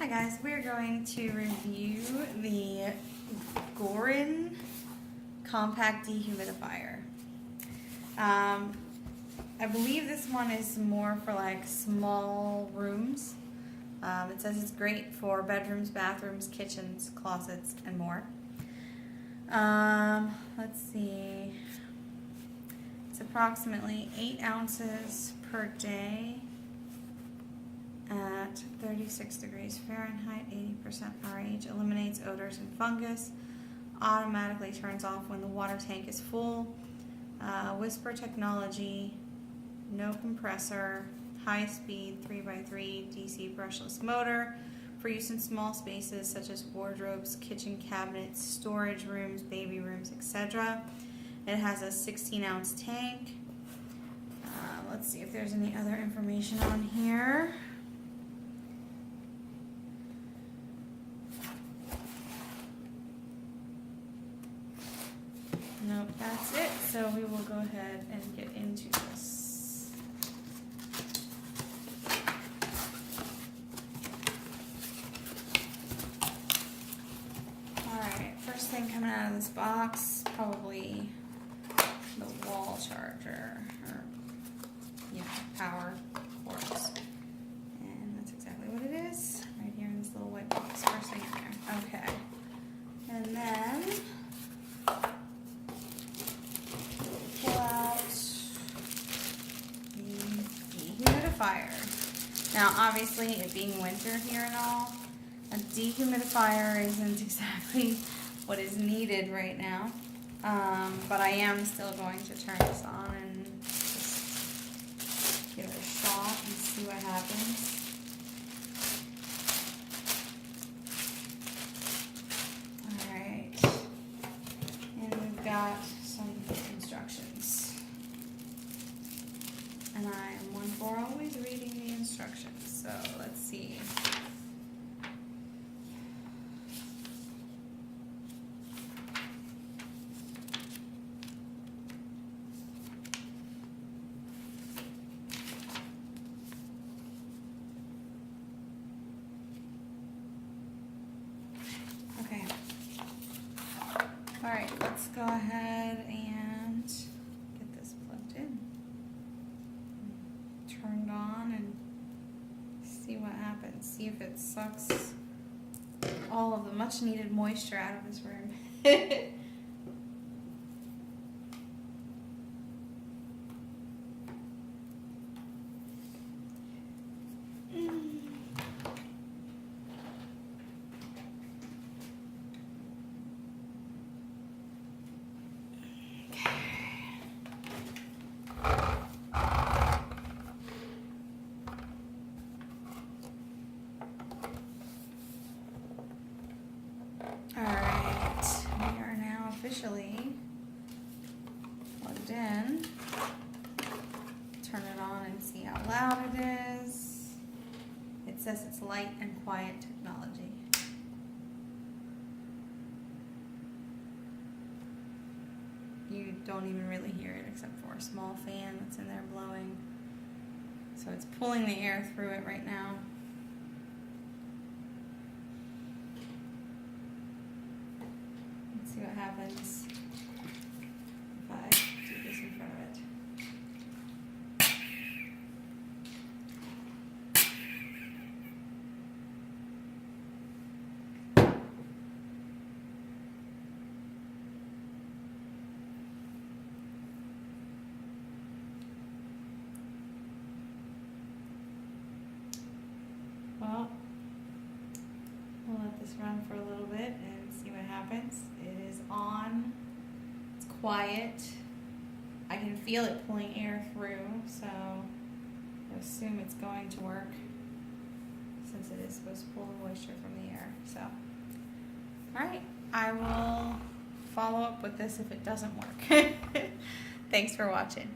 Hi guys, we're going to review the Gurin compact dehumidifier. I believe this one is more for like small rooms. It says it's great for bedrooms, bathrooms, kitchens, closets, and more. Let's see. It's approximately 8 ounces per day at 36 degrees Fahrenheit, 80% RH, eliminates odors and fungus, automatically turns off when the water tank is full, whisper technology, no compressor, high speed 3x3 DC brushless motor for use in small spaces such as wardrobes, kitchen cabinets, storage rooms, baby rooms, etc. It has a 16-ounce tank. Let's see if there's any other information on here. Nope, that's it. So we will go ahead and get into this. Alright, first thing coming out of this box, probably the wall charger, or power cords. And that's exactly what it is, right here in this little white box, first thing in there. Okay. And then pull out the dehumidifier. Now obviously it being winter here and all, a dehumidifier isn't exactly what is needed right now. But I am still going to turn this on and just give it a shot and see what happens. Alright, and we've got some instructions. And I'm one for always reading the instructions, so let's see. Okay. Alright, let's go ahead and get this plugged in. Turned on and see what happens. See if it sucks all of the much needed moisture out of this room. Alright, we are now officially plugged in. Turn it on and see how loud it is. It says it's light and quiet technology. You don't even really hear it except for a small fan that's in there blowing. So it's pulling the air through it right now. See what happens if I do this in front of it. Well, we'll let this run for a little bit and see what happens. It is on. It's quiet. I can feel it pulling air through, so I assume it's going to work since it is supposed to pull the moisture from the air. So, alright, I will follow up with this if it doesn't work. Thanks for watching.